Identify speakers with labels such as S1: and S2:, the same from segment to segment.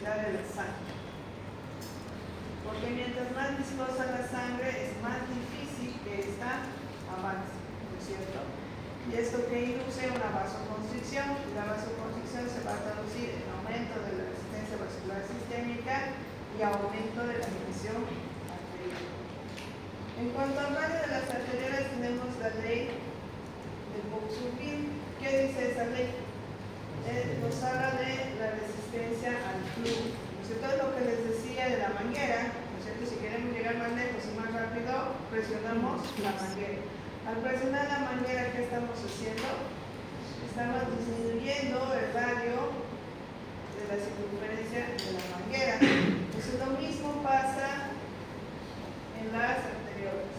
S1: viscosidad de la sangre. Porque mientras más viscosa la sangre, es más difícil que ésta avance, ¿no es cierto? Y esto que induce una vasoconstricción, y la vasoconstricción se va a traducir en aumento de la resistencia vascular sistémica y aumento de la presión arterial. En cuanto al radio de las arteriolas, tenemos la ley del Buxtehude. ¿Qué dice esa ley? Nos habla de la resistencia al flujo. ¿No es cierto? Es lo que les decía de la manguera, ¿no es cierto? Si queremos llegar más lejos y más rápido, presionamos la manguera. Al presionar la manguera, ¿qué estamos haciendo? Estamos disminuyendo el radio de la circunferencia de la manguera. Entonces lo mismo pasa en las arteriolas.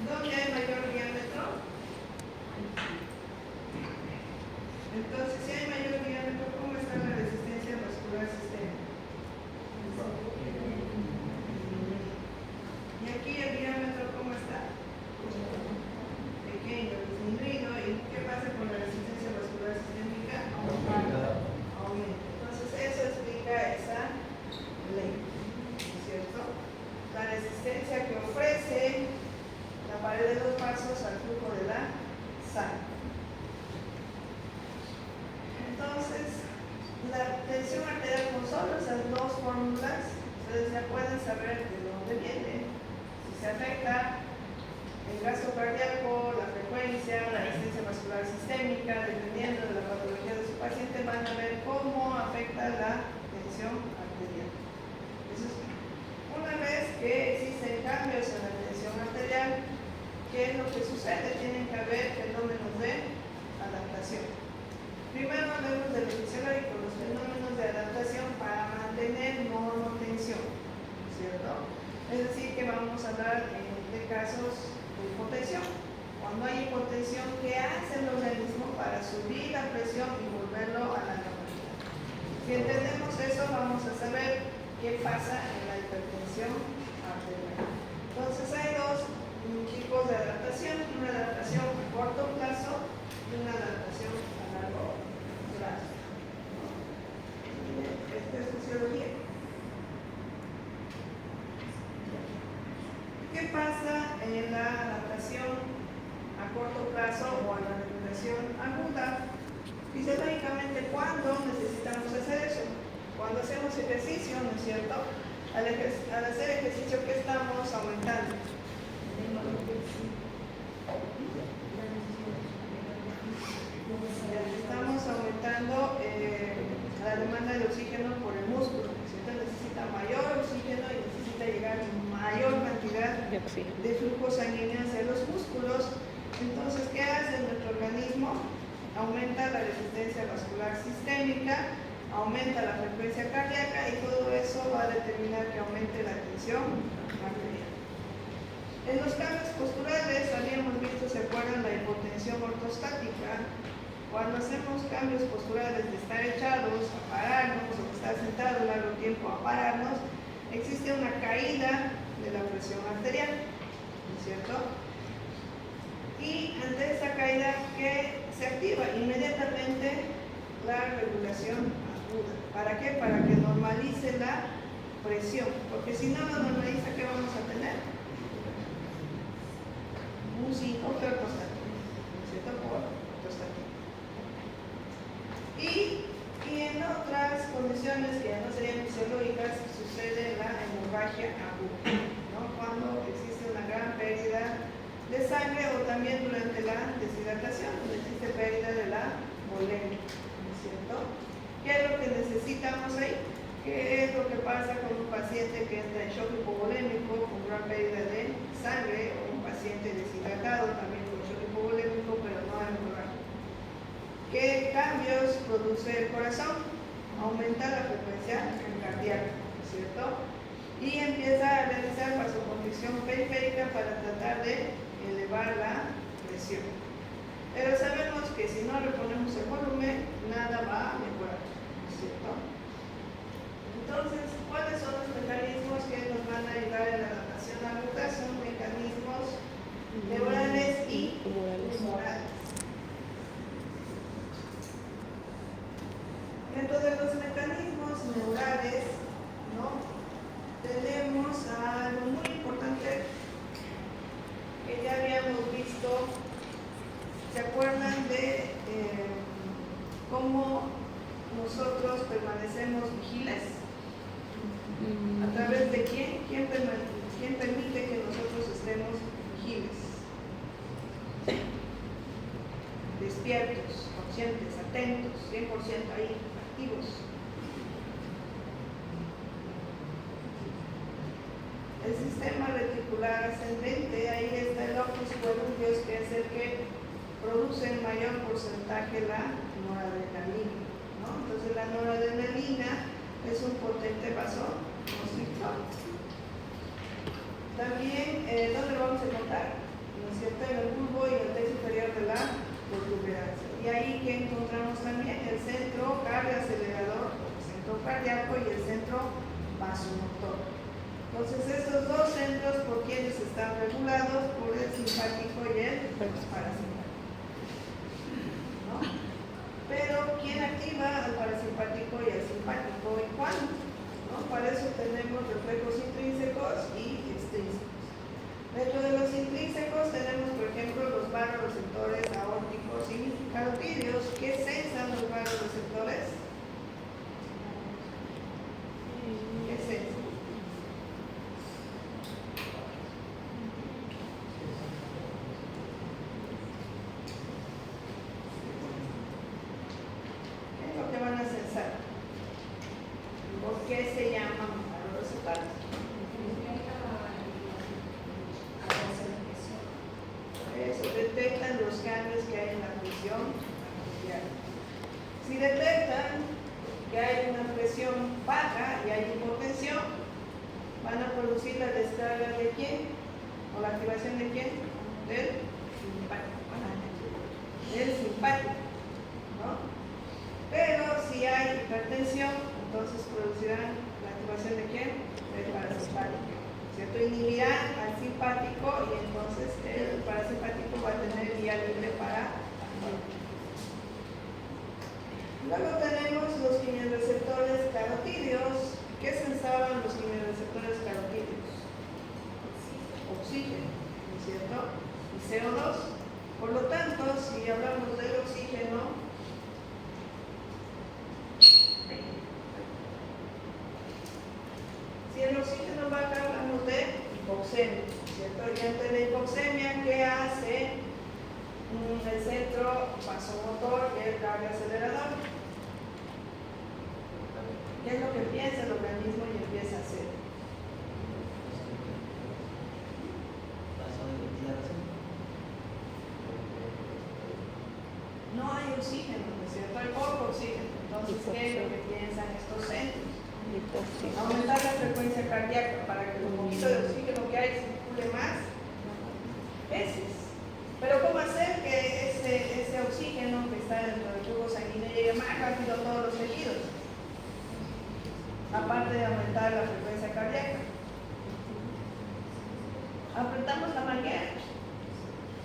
S1: ¿Dónde hay mayor diámetro? Entonces, si hay mayor diámetro, ¿cómo está la resistencia vascular sistémica? Y aquí el diámetro, ¿cómo está? Pequeño, disminuido. ¿Y qué pasa con la resistencia vascular sistémica? Aumenta. Entonces, eso explica esa ley, ¿no es cierto? La resistencia que ofrece la pared de los vasos al flujo de la sangre. Entonces, la tensión arterial con solo esas dos fórmulas, ustedes ya pueden saber de dónde viene. Si se afecta el gasto cardíaco, la frecuencia, la resistencia vascular sistémica, dependiendo de la patología de su paciente, van a ver cómo afecta la tensión arterial. Entonces, una vez que existen cambios en la tensión arterial, ¿qué es lo que sucede? Tienen que haber fenómenos de adaptación. Primero hablemos de lo fisiológico, los fenómenos de adaptación para mantener normotensión, ¿cierto? Es decir, que vamos a hablar de casos de hipotensión. Cuando hay hipotensión, ¿qué hace el organismo para subir la presión y volverlo a la normalidad? Si entendemos eso, vamos a saber qué pasa en la hipertensión arterial. Entonces hay dos tipos de adaptación, una adaptación a corto plazo y una adaptación a largo plazo. Esta es fisiología. ¿Qué pasa en la adaptación a corto plazo o a la regulación aguda? Fisiológicamente, ¿cuándo necesitamos hacer eso? Cuando hacemos ejercicio, ¿no es cierto? Al hacer ejercicio, ¿qué estamos aumentando? Estamos aumentando la demanda de oxígeno por el músculo. Entonces necesita mayor oxígeno y necesita llegar a mayor cantidad de flujo sanguíneo hacia los músculos. Entonces, ¿qué hace nuestro organismo? Aumenta la resistencia vascular sistémica, aumenta la frecuencia cardíaca y todo eso va a determinar que aumente la tensión arterial. En los cambios posturales habíamos visto, ¿se acuerdan? La hipotensión ortostática. Cuando hacemos cambios posturales de estar echados a pararnos o de estar sentados largo tiempo a pararnos, existe una caída de la presión arterial, ¿no es cierto? Y ante esa caída, ¿qué se activa? Inmediatamente la regulación aguda. ¿Para qué? Para que normalice la presión, porque si no lo normaliza, ¿qué vamos a tener? Un síncope ortostático, ¿no es cierto? Por ortostático. Y en otras condiciones que ya no serían fisiológicas, sucede la hemorragia aguda, ¿no? Cuando existe una gran pérdida de sangre o también durante la deshidratación, donde existe pérdida de la volemia, ¿no es cierto? ¿Qué es lo que necesitamos ahí? ¿Qué es lo que pasa con un paciente que entra en shock hipovolémico con gran pérdida de sangre o un paciente deshidratado también con shock hipovolémico pero no hemorrágico? ¿Qué cambios produce el corazón? Aumenta la frecuencia cardíaca, ¿no es cierto? Y empieza a realizar vasoconstricción periférica para tratar de elevar la presión. Pero sabemos que si no reponemos el volumen, nada va a mejorar, ¿no es cierto? Entonces, ¿cuáles son los mecanismos que nos van a ayudar en la adaptación aguda? Son mecanismos neurales y humorales. través de quién? ¿Quién permite que nosotros estemos vigiles, despiertos, conscientes, atentos, 100% ahí, activos? El sistema reticular ascendente, ahí está el locus coeruleus, que es el que produce en mayor porcentaje la noradrenalina, ¿no? Entonces la noradrenalina es un potente vasoconstrictor. También, ¿dónde lo vamos a encontrar? ¿No es cierto? En el bulbo y el texto superior de la protuberancia. Y ahí que encontramos también el centro cardioacelerador, el centro cardíaco y el centro vasomotor. Entonces estos dos centros, ¿por quiénes están regulados? Por el simpático y el parasimpático, ¿no? Pero ¿quién activa al parasimpático y al simpático y cuándo? ¿No? Para eso tenemos reflejos intrínsecos y extrínsecos. Dentro de los intrínsecos tenemos, por ejemplo, los vagoreceptores aórticos y carotídeos. ¿Qué sensan los vagoreceptores? ¿Qué sensan? ¿Qué se llaman vagoreceptores? Eso, detectan los cambios que hay en la presión arterial. Si detectan que hay una presión baja y hay hipotensión, van a producir la descarga de quién, o la activación de quién, del simpático, ¿no? Pero si hay hipertensión, entonces producirán la activación de quién? Del parasimpático, ¿cierto? Inhibirán al simpático y entonces el parasimpático va a tener vía libre para actuar. Luego tenemos los quimiorreceptores carotídeos. ¿Qué sensaban los quimiorreceptores carotídeos? Oxígeno, ¿no es cierto? Y CO2. Por lo tanto, si hablamos del oxígeno, si el oxígeno baja, hablamos de hipoxemia, ¿cierto? Y ante la hipoxemia, ¿qué hace el centro vasomotor y el cardioacelerador? ¿Qué es lo que piensa el organismo y empieza a hacer? No hay oxígeno, ¿no es cierto? Hay poco oxígeno. Entonces, ¿qué es lo que piensan estos centros? Aumentar la frecuencia cardíaca para que el poquito de oxígeno que hay circule más veces. Pero ¿cómo hacer que ese oxígeno que está dentro del tubo sanguíneo llegue más rápido a todos los tejidos? Aparte de aumentar la frecuencia cardíaca, apretamos la manguera,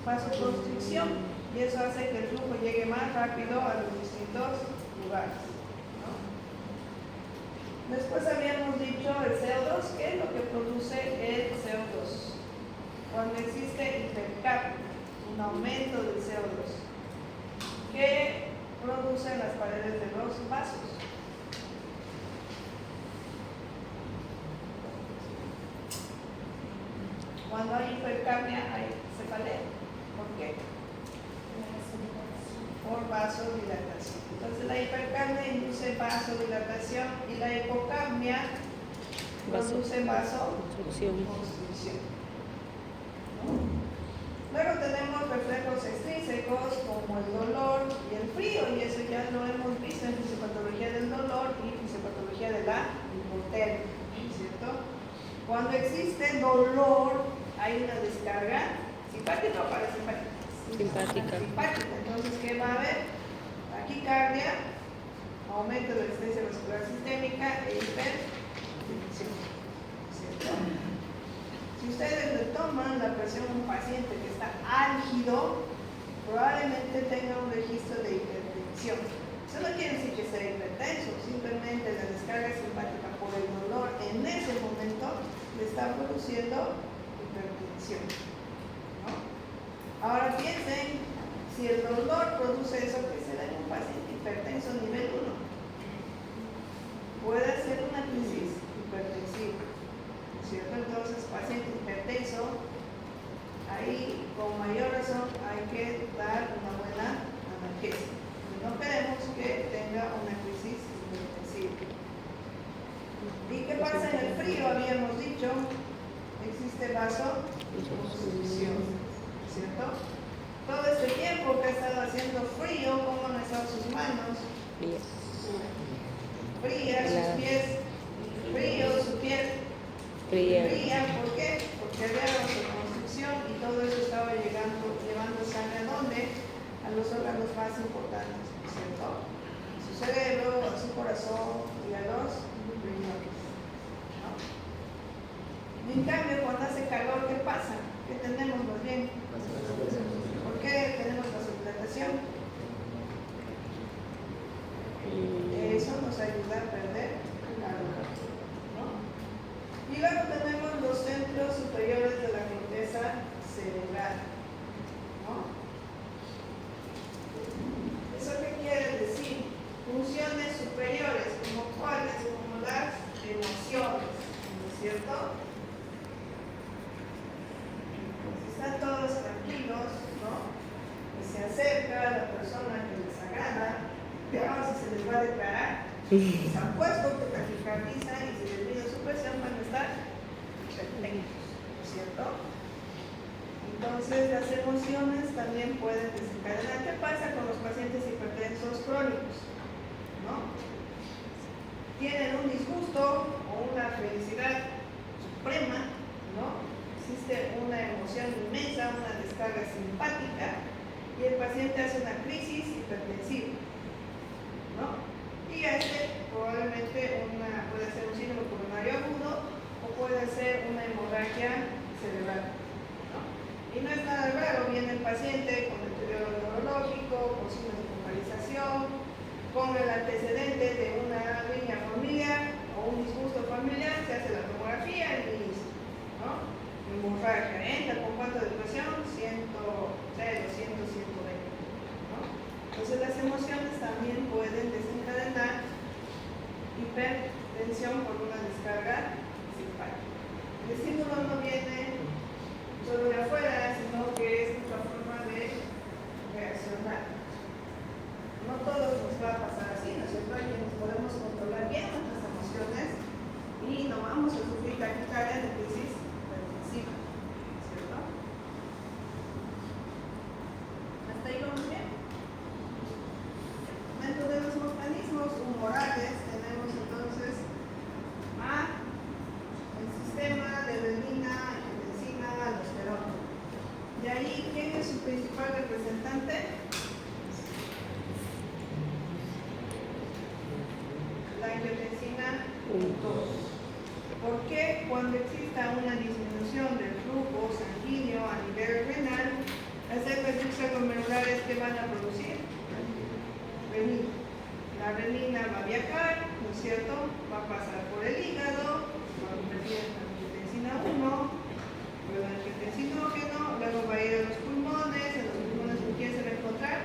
S1: vasoconstricción, y eso hace que el flujo llegue más rápido a los distintos lugares. Después habíamos dicho el CO2, ¿qué es lo que produce el CO2? Cuando existe hipercapnia, un aumento del CO2, ¿qué producen las paredes de los vasos? Cuando hay hipercapnia hay cefalea. ¿Por qué? Por vasodilatación. Entonces la hipercapnia induce vasodilatación y la hipocapnia produce vasoconstricción. Luego tenemos reflejos extrínsecos como el dolor y el frío, y eso ya lo hemos visto en fisiopatología del dolor y fisiopatología de la hipotermia, ¿cierto? Cuando existe dolor hay una descarga simpática o parasimpática. Simpática. Entonces, ¿qué va a haber? Taquicardia, aumento de la resistencia vascular sistémica e hipertensión, ¿cierto? Si ustedes le toman la presión a un paciente que está álgido, probablemente tenga un registro de hipertensión. Eso no quiere decir que sea hipertenso, simplemente la descarga simpática por el dolor en ese momento le está produciendo hipertensión, ¿no? Ahora piensen, si el dolor produce eso, que se da en un paciente hipertenso nivel 1, puede ser una crisis hipertensiva. ¿Y qué pasa en el frío? Habíamos dicho, existe vasoconstricción, ¿cierto? Todo este tiempo que ha estado haciendo frío, ¿cómo han estado sus manos? Frías, sus pies fríos, su piel fría. ¿Por qué? Porque había vasoconstricción y todo eso estaba llevando sangre ¿a dónde? A los órganos más importantes, ¿cierto? A su cerebro, a su corazón y a los riñones, ¿no? Y en cambio, cuando hace calor, ¿qué pasa? ¿Qué tenemos más bien? ¿Por qué tenemos vasodilatación? Eso nos ayuda a perder calor, ¿no? Y luego tenemos los centros superiores de la corteza cerebral, ¿no? ¿Eso qué quiere decir? Funciones superiores, como cuáles, como las emociones, ¿no es cierto? Si están todos tranquilos, ¿no? Y se acerca a la persona que les agrada, veamos si se les va a declarar. Si se han puesto que taquicardiza y si les mide su presión, van a estar perfectos, ¿no es cierto? Entonces, las emociones también pueden desencadenar. ¿Qué pasa con los pacientes hipertensos crónicos? ¿No? Tienen un disgusto o una felicidad suprema, ¿no? Existe una emoción inmensa, una descarga simpática, y el paciente hace una crisis hipertensiva, ¿no? Y probablemente puede ser un síndrome coronario agudo o puede ser una hemorragia cerebral, ¿no? Y no es nada raro, viene el paciente con deterioro neurológico, con signos de focalización, con el antecedente de una riña familiar o un disgusto familiar, se hace la tomografía y listo, ¿no? Hemorragia, entra con cuánto de presión, 100, 200, 120, ¿no? Entonces las emociones también pueden desencadenar hipertensión por una descarga simpática. El estímulo no viene solo de afuera, sino que es nuestra forma de reaccionar. No todos nos va a pasar así, ¿no es cierto? Hay quienes podemos controlar bien nuestras emociones y no vamos a sufrir taquicardia de crisis hipertensiva, ¿cierto? ¿Hasta ahí vamos bien? Dentro de los mecanismos humorales tenemos entonces el sistema de renina, angiotensina, aldosterona. De ahí, ¿quién es su principal representante? La angiotensina 2. ¿Por qué cuando exista una disminución del flujo sanguíneo a nivel renal, las células extraglomerulares que van a producir? Renina. La renina va a viajar, ¿no es cierto? Va a pasar por el hígado, va a convertir en angiotensina 1, luego angiotensinógeno, luego va a ir a los pulmones, en los pulmones ¿con quién se va a encontrar?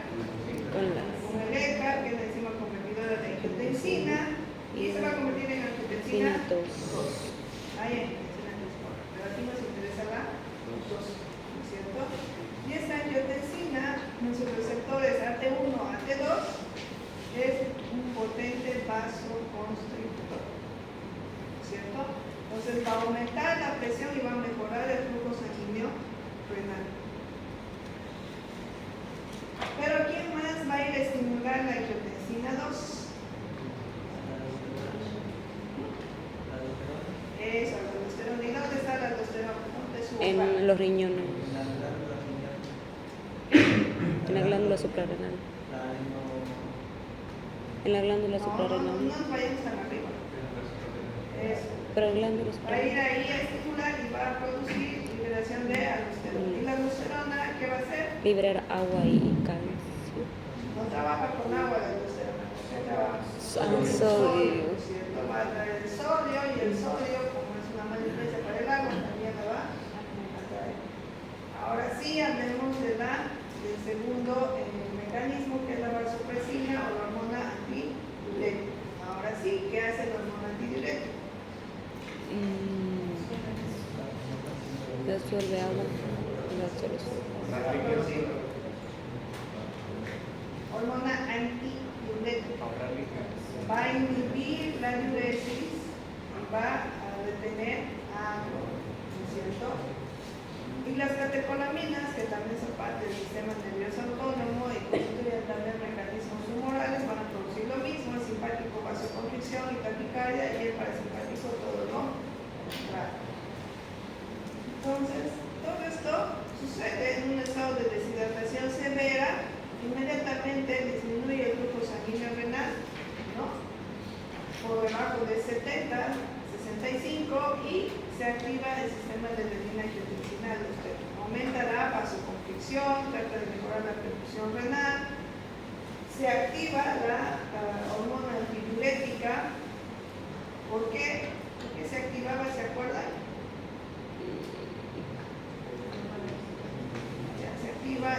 S1: Con el ECA, que es la enzima convertidora de angiotensina, y se va a convertir en angiotensina 2. Ahí hay angiotensina 2, pero aquí nos interesa la 2, ¿no es cierto? Y esta angiotensina, en sus receptores AT1, AT2, es un potente vasoconstrictor, ¿cierto? Entonces va a aumentar la presión y va a mejorar el flujo sanguíneo renal. Pero ¿quién más va a ir a estimular la angiotensina 2? Eso, la aldosterona. ¿Y dónde está la aldosterona?
S2: En los riñones. En la glándula suprarrenal. En la glándula suprarrenal.
S1: No nos vayamos tan arriba. Eso.
S2: Pero la glándula
S1: Va a ir
S2: suprarrenal.
S1: ahí a estimular y va a producir liberación de aldosterona. ¿Y la aldosterona qué va a hacer?
S2: Liberar agua y calcio.
S1: No trabaja con agua la aldosterona. ¿Qué trabaja?
S2: Sodio.
S1: ¿Cierto? Va a traer el sodio y el sodio, como es una mala influencia para el agua, también la va a traer. Ahora sí, hablemos del segundo mecanismo, que es la vasopresina o la hormona antidiurética. Ahora sí, ¿qué hace la hormona antidiurética?
S2: Absorbe agua. La absorbe.
S1: Hormona antidiurética. Va a inhibir la diuresis y va a detener agua, ¿no es cierto? Y las catecolaminas, que también son parte del sistema nervioso autónomo y constituyen también mecanismos humorales, van a producir lo mismo: el simpático vasoconstricción y taquicardia, y el parasimpático todo lo contrario. Entonces, todo esto sucede en un estado de deshidratación severa. Inmediatamente disminuye el flujo sanguíneo renal, ¿no?, por debajo de 70, 65, y se activa el sistema de renina-angiotensina. Aumenta la vasoconstricción, trata de mejorar la perfusión renal, se activa la hormona antidiurética. ¿Por qué? ¿Por qué se activaba? ¿Se acuerdan? Ya se activa.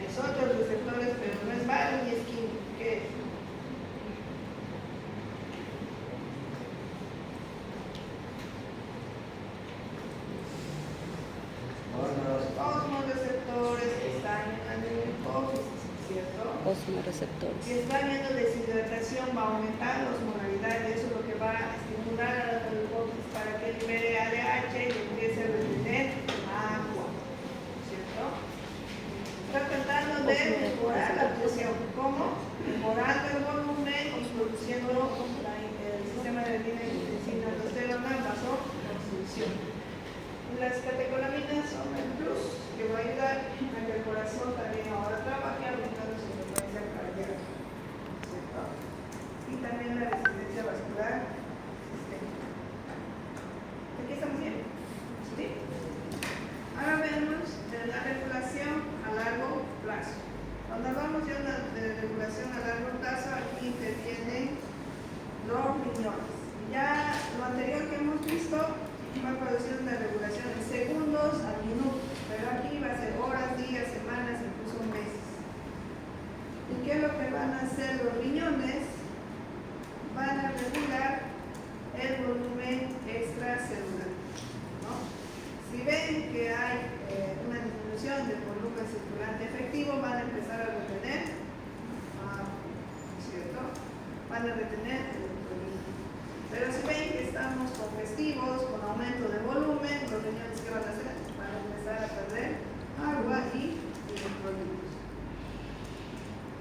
S1: Es otros receptores, pero no es varo ni es químico. ¿Qué es? Osmoreceptores que están en la hipófisis, ¿cierto?
S2: Osmoreceptores.
S1: Si está habiendo deshidratación, va a aumentar la osmolaridad, y eso es lo que va a estimular a la hipófisis para que libere ADH y empiece a retener agua, ¿cierto? Está tratando de mejorar la presión. ¿Cómo? Mejorando el volumen y produciendo el sistema de renina-angiotensina aldosterona, vasoconstricción. Las catecolaminas son el plus que va a ayudar a que el corazón también ahora trabaje aumentando su frecuencia cardíaca, ¿cierto? Y también la resistencia vascular sistémica. ¿Aquí estamos bien? ¿Sí? Ahora vemos de la regulación a largo plazo. Cuando hablamos de regulación a largo plazo, aquí intervienen los riñones. Ya lo anterior que hemos visto va a producir una regulación en segundos a minutos, pero aquí va a ser horas, días, semanas, incluso meses. ¿Y qué es lo que van a hacer los riñones? Van a regular el volumen extracelular, ¿no? Si ven que hay una disminución del volumen circulante efectivo, van a empezar a retener, ¿cierto? Van a retener electrolitos. Pero si ven que estamos congestivos, con aumento de volumen, los riñones, ¿qué van a hacer? Van a empezar a perder agua y electrolitos.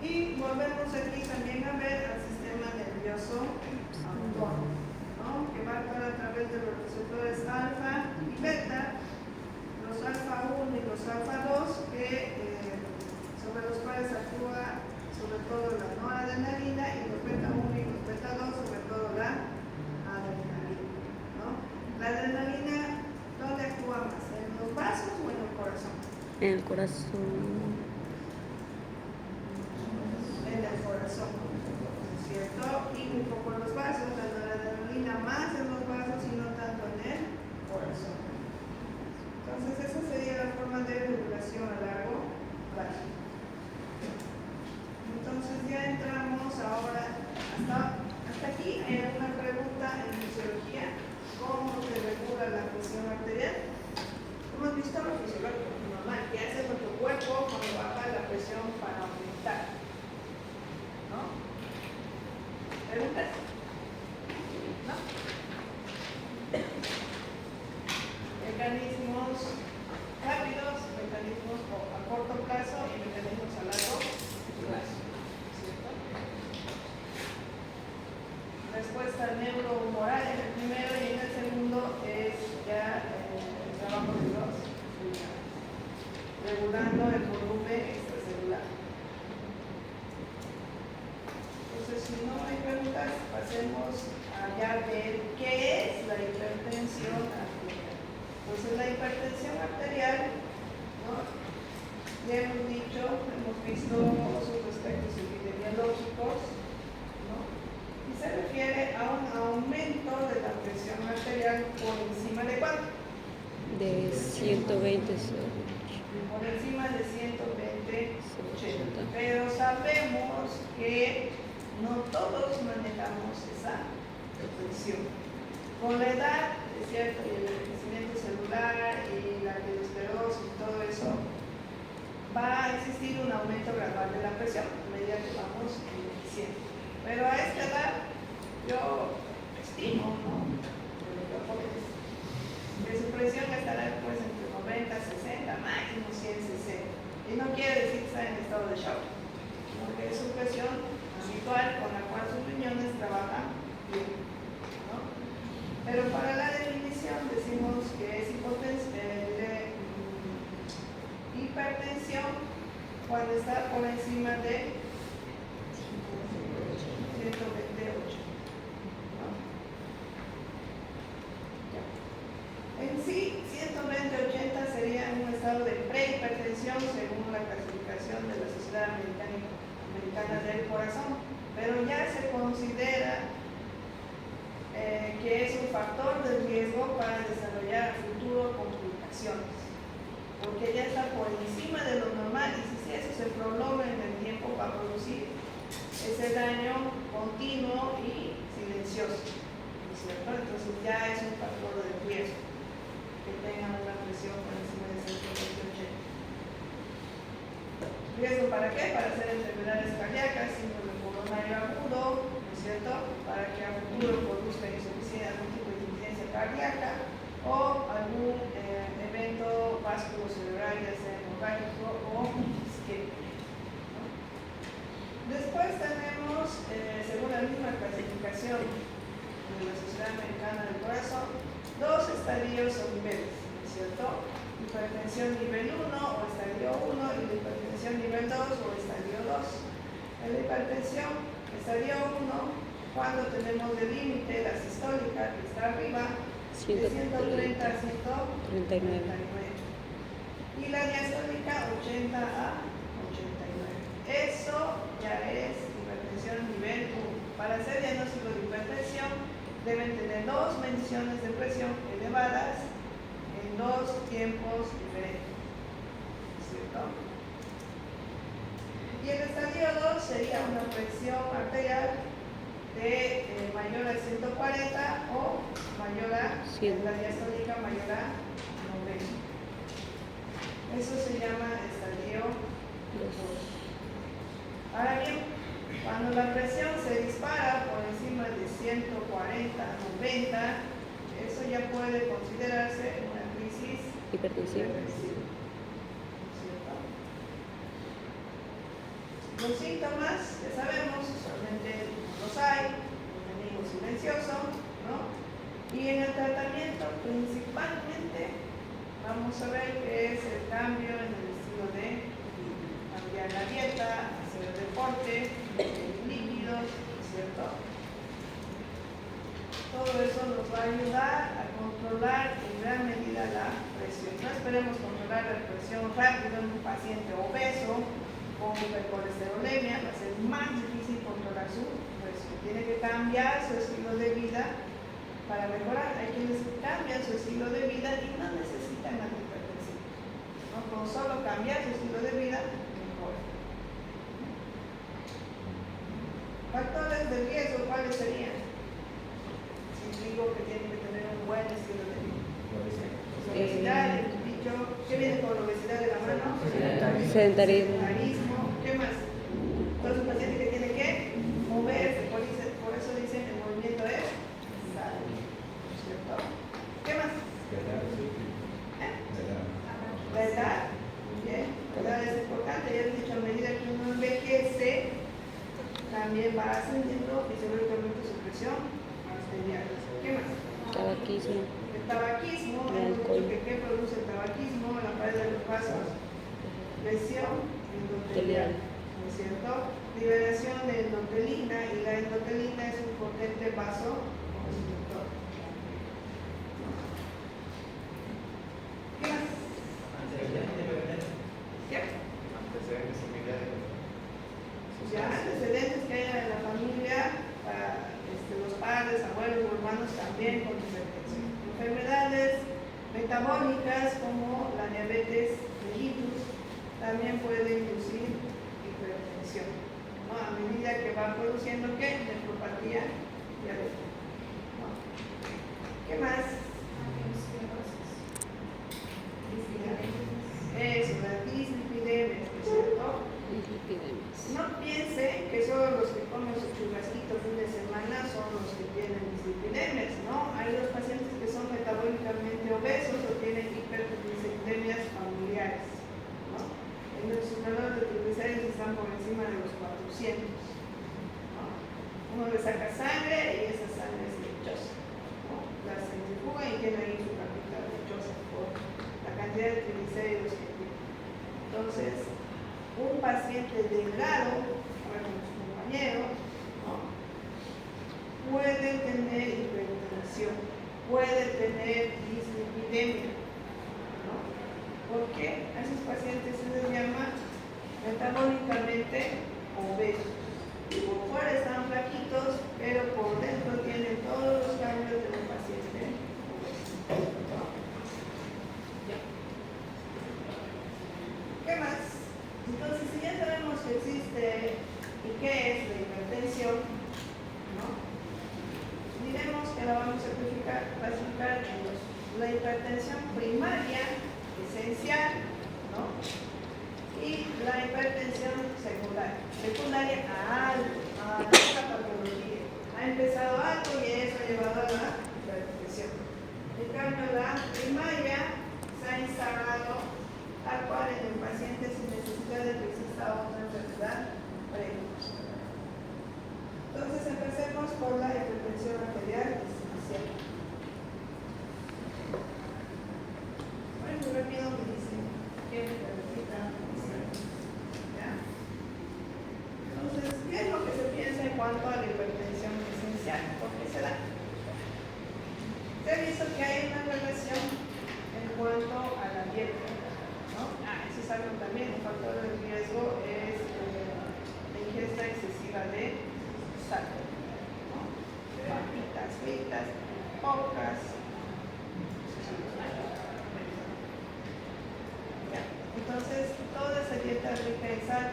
S1: Y volvemos aquí también a ver al sistema nervioso autónomo, ¿no?, que va a actuar a través de los receptores alfa y beta, los alfa 1 y los alfa 2, sobre los cuales actúa sobre todo la noradrenalina, y los beta 1 y los beta 2 sobre todo la adrenalina, ¿no? La adrenalina, ¿dónde actúa más? ¿En los vasos o en el corazón?
S2: En el corazón.
S1: En el corazón, ¿cierto? Y un poco en los vasos, la noradrenalina más en los vasos y no tanto en el corazón. Entonces esa sería la forma de regulación a largo plazo. Entonces ya entramos ahora, hasta aquí hay alguna pregunta en fisiología. ¿Cómo se regula la presión arterial? Hemos visto lo fisiológico normal, que hace nuestro cuerpo cuando baja la presión para aumentar, ¿no? ¿Preguntas? ¿No? Mecanismos rápidos, mecanismos a corto plazo y mecanismos a largo plazo, ¿cierto? Respuesta neurohumoral en el primero, y en el segundo es ya el trabajo de los riñones, regulando el volumen extracelular. Entonces, si no hay preguntas, pasemos a ya ver qué es la hipertensión arterial. Entonces, la hipertensión arterial, ¿no?, ya hemos dicho, hemos visto sus aspectos epidemiológicos, ¿no?, y se refiere a un aumento de la presión arterial por encima de ¿cuánto?
S2: De 120
S1: Por encima de 120/80. Pero sabemos que no todos manejamos esa presión. Con la edad, es cierto, y el envejecimiento celular y la aterosclerosis y todo eso, va a existir un aumento gradual de la presión a medida que vamos envejeciendo. Pero a esta edad, yo porque es su presión habitual con la cual sus riñones trabajan bien, ¿no? Pero para la definición decimos que es hipertensión cuando está por encima de 128. En sí, 120-80 sería un estado de prehipertensión según la clasificación de la Sociedad Americana del Corazón, pero ya se considera que es un factor de riesgo para desarrollar a futuro complicaciones, porque ya está por encima de lo normal, y si eso se prolonga en el tiempo va a producir ese daño continuo y silencioso, ¿no es cierto? Entonces ya es un factor de riesgo que tengan una presión por encima de 180. ¿Riesgo para qué? Para hacer enfermedades cardíacas, síndrome coronario agudo, ¿no es cierto? Para que a futuro produzca algún tipo de insuficiencia cardíaca o algún evento vasculocerebral, ya sea hemorrágico o isquémico, ¿no? Después tenemos, según la misma clasificación de la Sociedad Americana del Corazón, dos estadios o niveles, ¿no es cierto? Hipertensión nivel 1 o estadio 1 y la hipertensión nivel 2 o estadio 2. En la hipertensión estadio 1, cuando tenemos de límite la sistólica que está arriba de 130 a 139 y la diastólica 80 a 89. Eso ya es hipertensión nivel 1. Para hacer diagnóstico de hipertensión deben tener dos mediciones de presión elevadas en dos tiempos diferentes, ¿cierto? Y el estadio 2 sería una presión arterial de mayor a 140 o mayor a la diastólica mayor a 90. Eso se llama estadio 2. Ahora bien, cuando la presión se dispara por encima de 140 a 90, eso ya puede considerarse una crisis hipertensiva. Los síntomas, ya sabemos, usualmente los hay, un enemigo silencioso, ¿no? Y en el tratamiento principalmente vamos a ver que es el cambio en el estilo de cambiar la dieta, hacer deporte, líquidos, ¿cierto? Todo eso nos va a ayudar a controlar en gran medida la presión. No esperemos controlar la presión rápido en un paciente obeso con hipercolesterolemia, va a ser más difícil controlar su presión. Tiene que cambiar su estilo de vida para mejorar. Hay quienes cambian su estilo de vida y no necesitan antihipertensivos, ¿no? Con solo cambiar su estilo de vida, mejora. Factores de riesgo, ¿cuáles serían? Si digo que tienen que tener un buen estilo de vida. Obesidad, el dicho, ¿qué viene con la obesidad de la mano?
S2: Sedentarismo.
S1: ¿Qué más? Entonces un paciente que tiene que moverse, por eso dicen que el movimiento es salud, ¿cierto? ¿Qué más? La edad. Bien, la edad es importante, ya les he dicho, a medida que uno envejece, también va ascendiendo y se ve que su presión arterial. ¿Qué más?
S2: Tabaquismo.
S1: El tabaquismo, ¿qué produce el tabaquismo? La pared de los vasos, lesión endotelial, ¿no es cierto? Liberación de endotelina, y la endotelina es un potente vasoconstrictor. ¿Qué más? ¿Qué?
S3: Antecedentes familiares.
S1: Ya, antecedentes que haya en la familia, los padres, abuelos o hermanos también con hipertensión. Enfermedades metabólicas como la diabetes mellitus también puede inducir hipertensión, ¿no? A medida que va produciendo ¿qué? Nefropatía diabética, ¿no? ¿Qué más? Eso, la dislipidemia, ¿no es cierto? No piensen que solo los que comen su churrasquito fin de semana son los que tienen dislipidemias, ¿no? Hay los pacientes que son metabólicamente obesos o tienen hiperdislipidemias familiares, ¿no? En los valores de triglicéridos están por encima de los 400. 400. ¿No? Uno le saca sangre y esa sangre es lechosa, ¿no? La centrifuga y tiene ahí su capita lechosa por la cantidad de triglicéridos que tiene. Entonces, un paciente delgado, bueno, los compañeros, ¿no? Puede tener hipertensión, puede tener dislipidemia, ¿no? Porque a esos pacientes se les llama metabólicamente obesos. Por fuera están flaquitos, pero por dentro tienen todos los cambios de un paciente obeso. ¿Qué más? Entonces, si ya sabemos que existe y qué es la hipertensión, ¿no? Diremos que la vamos a clasificar en la hipertensión primaria, esencial, ¿no? Y la hipertensión secundaria a la patología. Ha empezado algo y eso ha llevado a la hipertensión. En cambio, la primaria se ha instalado tal cual en el paciente sin necesidad de que exista otra enfermedad previa. Entonces empecemos por la hipertensión arterial esencial. Bueno, muy rápido me dicen que repita. ¿Ya? Entonces, ¿qué es lo que se piensa en cuanto a la hipertensión esencial? ¿Por qué se da? Se ha visto que hay una relación en cuanto a la dieta, ¿no? Eso es algo también, un factor de riesgo es la ingesta excesiva de sal, ¿no? Papitas fritas, pocas. Ya. Entonces, toda esa dieta rica en sal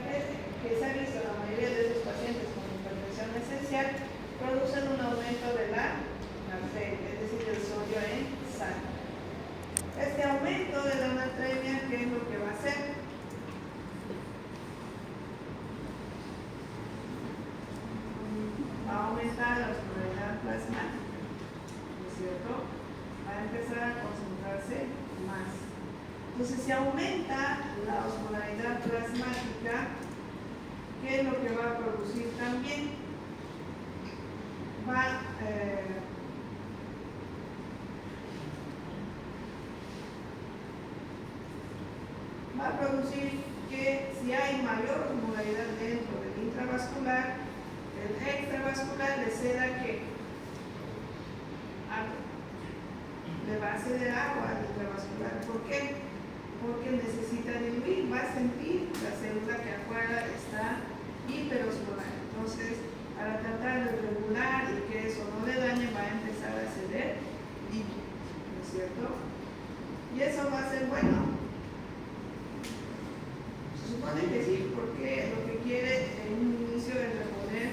S1: que se ha visto en la mayoría de esos pacientes con hipertensión esencial producen un aumento de la natremia, es decir, del sodio en sangre. Este aumento de la natremia, ¿qué es lo que va a hacer? Va a aumentar la osmolaridad plasmática, ¿no es cierto? Va a empezar a concentrarse más. Entonces, si aumenta la osmolaridad plasmática, ¿qué es lo que va a producir también? Va a producir que si hay mayor osmolaridad dentro del intravascular, el extravascular le ceda que agua, le va a ceder agua al intravascular. ¿Por qué? Porque necesita diluir, va a sentir la célula que afuera está hiperosmolar. Entonces, para tratar de regular y que eso no le dañe, va a empezar a ceder líquido, ¿no es cierto? Y eso va a ser bueno. Se supone que sí, porque lo que quiere en un inicio es reponer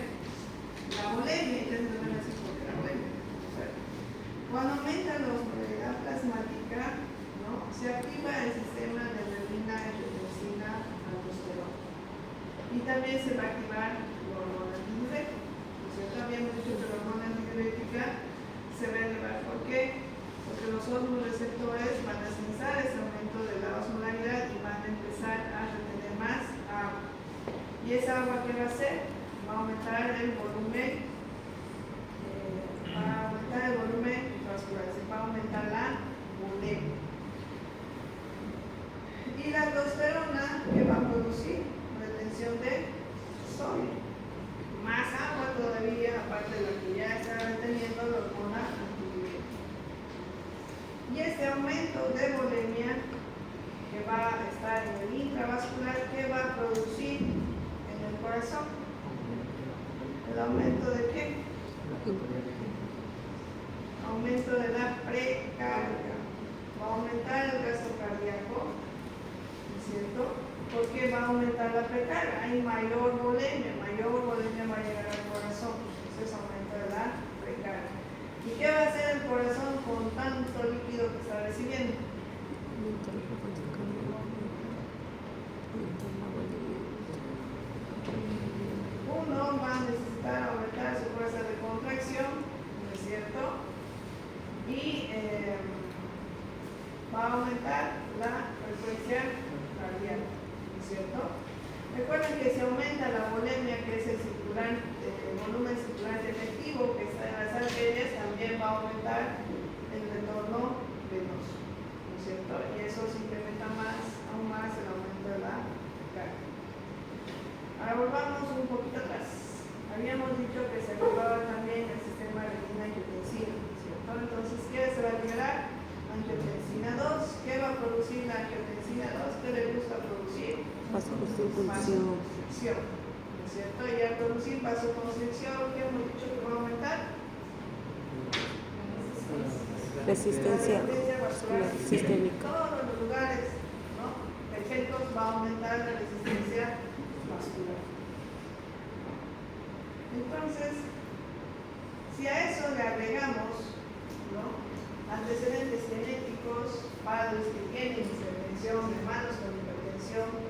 S1: la bulimia, entonces no van a decir por qué la bulimia. Cuando aumenta la osmolaridad plasmática, ¿no? Se activa el sistema de renina, angiotensina, aldosterona. Y también se va a activar la hormona antidiurética. ¿No es cierto? Habíamos dicho que la hormona antidiurética se va a elevar. ¿Por qué? Porque los hormonoreceptores van a sensar ese aumento de la osmolaridad y van a empezar a retener más agua. ¿Y esa agua qué va a hacer? Va a aumentar el volumen, vascular, se va a aumentar la bulimia. Y la aldosterona, ¿qué va a producir? Retención de sodio. Más agua todavía, aparte de la que ya está reteniendo la hormona antidiurética. Y este aumento de bulimia que va a estar en el intravascular, ¿qué va a producir en el corazón? ¿El aumento de qué? Aumento de la precarga. Va a aumentar el gasto cardíaco, ¿no es cierto? ¿Por qué va a aumentar la precarga? Hay mayor bulimia va a llegar al corazón. Entonces aumento de la precarga. ¿Y qué va a hacer el corazón con tanto líquido que está recibiendo? Uno va a necesitar aumentar su fuerza de contracción, ¿no es cierto? Y va a aumentar la frecuencia cardíaca, ¿no es cierto? Recuerden que si aumenta la bulimia, que es va a aumentar el retorno venoso, ¿no es cierto? Y eso se incrementa aún más el aumento de la carga. Ahora volvamos un poquito atrás. Habíamos dicho que se activaba también el sistema renina-angiotensina, ¿cierto? Entonces, ¿qué se va a liberar? Angiotensina 2. ¿Qué va a producir la angiotensina 2? ¿Qué le gusta producir?
S2: Vasoconstricción.
S1: ¿No es cierto? Y al producir vasoconstricción, ¿qué hemos dicho que va a aumentar?
S2: Resistencia
S1: vascular
S2: sistémica.
S1: En todos los lugares, ¿no? Efectos va a aumentar la resistencia vascular. Entonces, si a eso le agregamos, ¿no?, antecedentes genéticos, padres que tienen hipertensión, hermanos con hipertensión,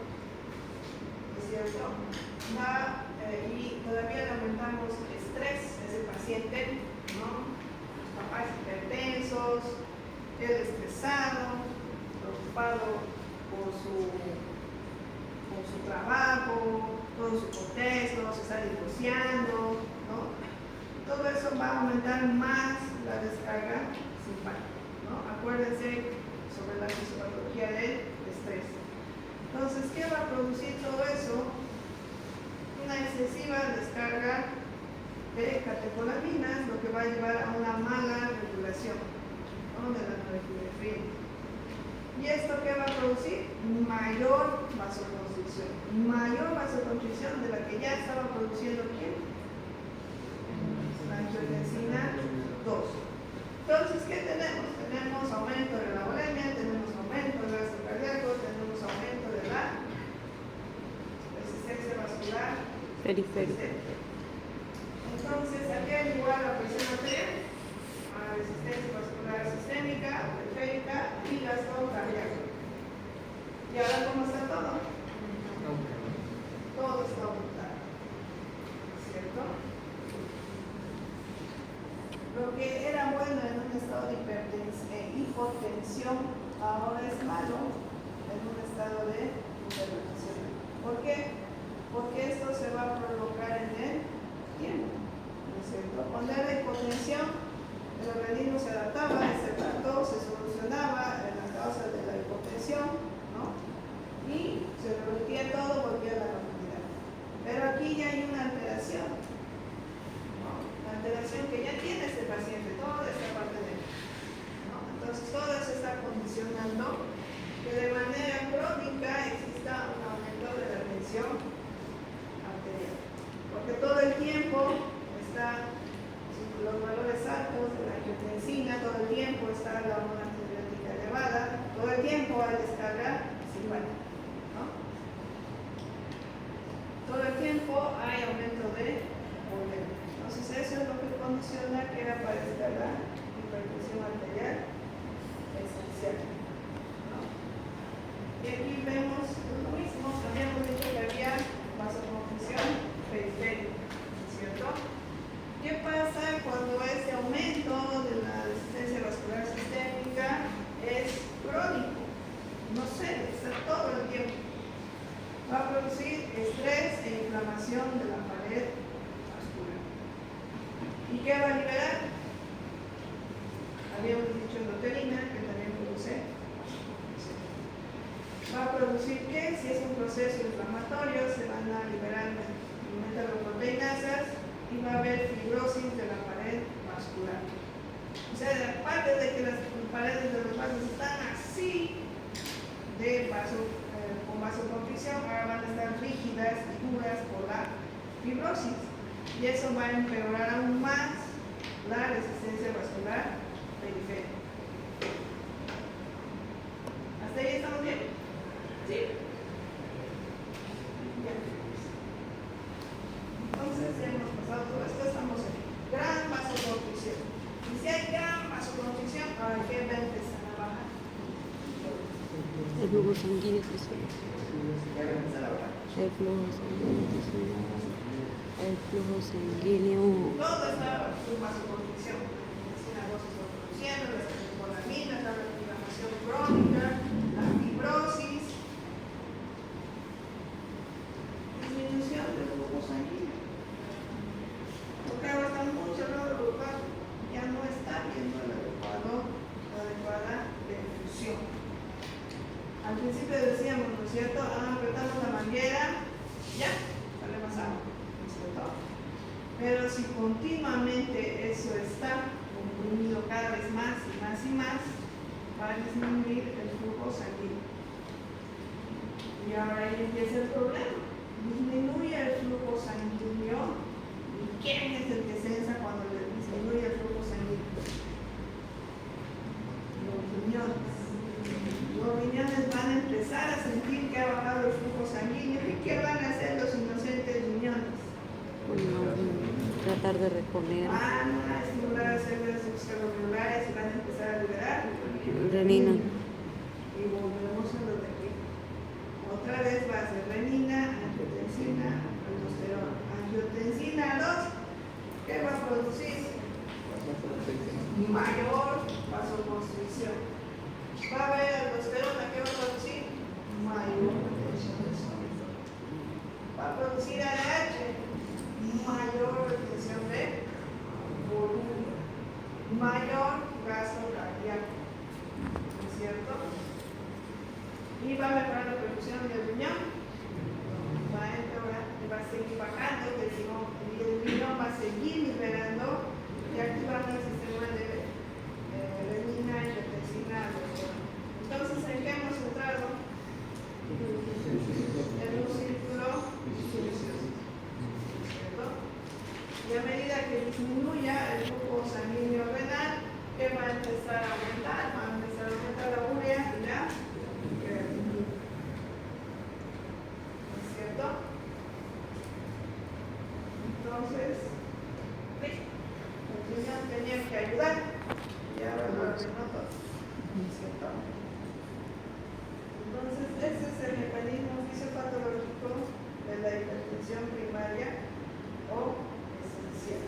S1: ¿es cierto? Y todavía le aumentamos estrés a ese paciente, ¿no? Los papás hipertensos, el estresado, preocupado por su trabajo, todo su contexto, se está divorciando, ¿no? Todo eso va a aumentar más la descarga simpática, ¿no? Acuérdense sobre la fisiopatología del estrés. Entonces, ¿qué va a producir todo eso? Una excesiva descarga de catecolaminas, lo que va a llevar a una mala regulación, ¿no?, de la norepinefrina. ¿Y esto qué va a producir? Mayor vasoconstricción. Mayor vasoconstricción de la que ya estaba produciendo ¿quién? La angiotensina 2. Entonces, ¿qué tenemos? Tenemos aumento de la uremia, tenemos aumento del gasto cardíaco, tenemos aumento de la resistencia vascular
S2: Periférica.
S1: Entonces, aquí hay igual la presión arterial, a la resistencia vascular sistémica, periférica y gasto cardíaco. ¿Y ahora cómo está todo? Todo está aumentado, ¿cierto? Lo que era bueno en un estado de hipotensión, ahora es malo en un estado de hipertensión. ¿Por qué? Porque esto se va a provocar en el tiempo, ¿no es cierto? Cuando era hipotensión, el organismo se adaptaba, se trató, se solucionaba en las causas de la hipotensión, ¿no? Y se revertía todo, volvía a la normalidad. Pero aquí ya hay una alteración, ¿no? La alteración que ya tiene este paciente, toda esta parte de él, ¿no? Entonces, todo eso está condicionando que de manera crónica exista un aumento de la tensión arterial. Porque todo el tiempo está los valores altos de la angiotensina, todo el tiempo está la hormona tiroidica elevada, todo el tiempo hay descarga simpática, ¿no? Todo el tiempo hay aumento de volumen. Entonces eso es lo que condiciona que aparezca la hipertensión arterial esencial, ¿no? Y aquí vemos lo mismo, habíamos dicho que había vasoconstricción periférica, ¿cierto? ¿Qué pasa cuando ese aumento de la resistencia vascular sistémica es crónico? No sé, está todo el tiempo. Va a producir estrés e inflamación de la pared vascular. ¿Y qué va a liberar? Habíamos dicho endotelina, que también produce. Va a producir ¿qué? Si es un proceso inflamatorio, se van a liberar metalloproteinasas y va a haber fibrosis de la pared vascular. O sea, aparte de que las paredes de los vasos están así con vasoconstricción, ahora van a estar rígidas y duras por la fibrosis. Y eso va a empeorar aún más la resistencia vascular periférica. ¿Hasta ahí estamos bien? ¿Sí? Entonces ya hemos pasado todo esto, estamos en gran vasoconstricción. Y si hay gran vasoconstricción, ahora ¿qué va a empezar a bajar?
S2: El flujo sanguíneo creciente.
S1: ¿Qué va a empezar a bajar?
S2: El flujo sanguíneo creciente. El flujo sanguíneo.
S1: Todo está en vasoconstricción. La dosis está produciendo, las catecolaminas, la inflamación crónica, la fibrosis, disminución del flujo sanguíneo. Porque ahora está muy cerrado el lugar, ya no está bien Pero si continuamente eso está comprimido cada vez más y más y más, va a disminuir el flujo sanguíneo. Y ahora ahí empieza el problema. Disminuye el flujo sanguíneo. ¿Y quién es el que censa cuando le disminuye el flujo sanguíneo? Los riñones. Los riñones van a empezar a sentir que ha bajado el flujo sanguíneo. ¿Y qué van a hacer los inocentes riñones?
S2: Tratar de reponer.
S1: Van a estimular las células extracelulares y van a empezar a liberar
S2: Renina.
S1: y volvemos a lo de aquí. Otra vez va a ser renina, angiotensina, aldosterona. Angiotensina 2, ¿qué va a producir? Mayor vasoconstricción. Va a haber aldosterona, ¿qué va a producir? Mayor retención de sólido. Va a producir ADH, mayor retención de volumen, mayor gasto cardíaco, ¿no es cierto? Y va a mejorar la perfusión del riñón, va a empeorar y va a seguir bajando, y el riñón va a seguir liberando y activando el sistema de renina, angiotensina, aldosterona. Entonces, ¿en qué hemos entrado? En un círculo vicioso. Y a medida que disminuya el flujo sanguíneo renal, ¿qué va a empezar a aumentar? Va a empezar a aumentar la urea y la creatinina. ¿No es cierto? Entonces, los riñones tenían que ayudar. Y ahora lo arruinó todo. ¿No es cierto? Entonces, ese es el mecanismo fisiopatológico de la hipertensión primaria o esencial.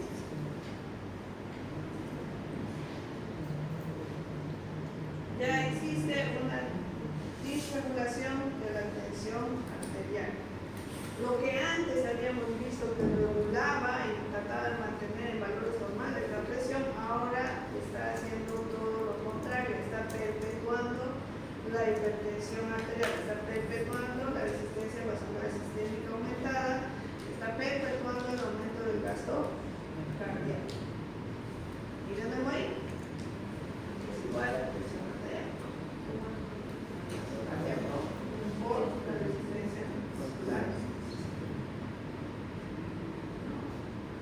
S1: Ya existe una disregulación de la tensión arterial. Lo que antes habíamos visto que regulaba y trataba de mantener en valores normales la presión, ahora está haciendo todo lo contrario, está perpetuando la hipertensión arterial, está perpetuando la resistencia vascular sistémica aumentada, está perpetuando el aumento del gasto cardíaco. ¿Y de nuevo ahí? Es igual a la presión arterial. Gasto cardíaco por la resistencia vascular.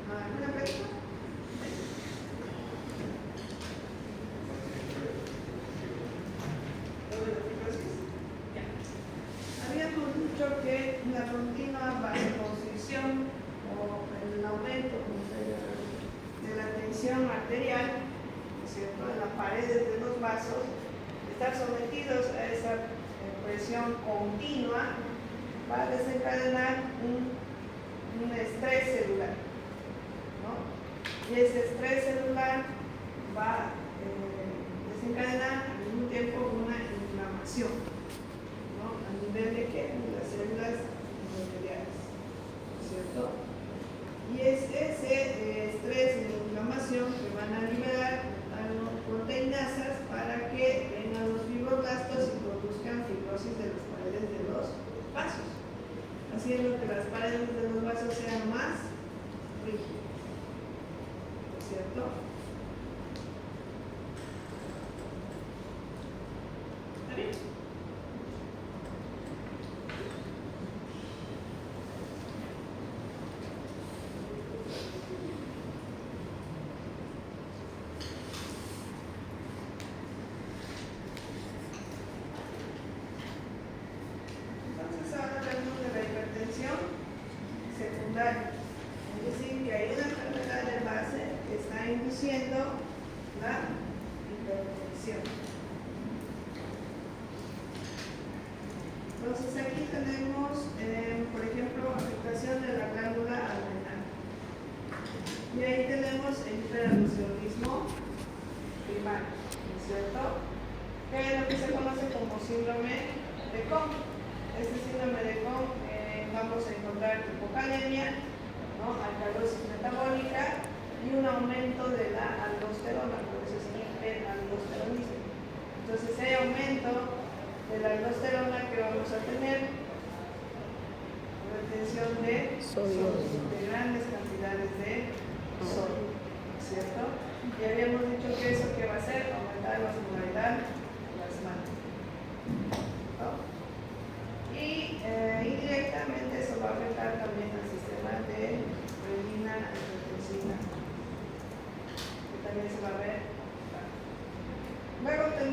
S1: ¿Alguna pregunta? Habíamos dicho que la continua vasoconstricción o el aumento de la tensión arterial, ¿no es cierto?, en las paredes de los vasos, estar sometidos a esa presión continua, va a desencadenar un estrés celular, ¿no? Y ese estrés celular va a desencadenar al mismo tiempo una inflamación, ¿no? A nivel de ¿qué? De las células endoteliales, ¿no es cierto? Y es ese estrés y la inflamación que van a liberar proteinasas para que vengan los fibroblastos y produzcan fibrosis de las paredes de los vasos, haciendo que las paredes de los vasos sean más rígidas, ¿no es cierto? ¿Está bien? Entonces ahora hablamos de la hipertensión secundaria, es decir, que hay una enfermedad de base que está induciendo la hipertensión. Entonces aquí tenemos, por ejemplo, afectación de la glándula adrenal. Y ahí tenemos el hiperaldosteronismo primario, ¿no es cierto? Que es lo que se conoce como síndrome de Cohn. Este síndrome de Cohn vamos a encontrar hipocalemia, ¿no?, alcalosis metabólica y un aumento de la aldosterona, por eso es hiperaldosteronismo. Entonces, hay aumento de la aldosterona que vamos a tener retención de sodio de gran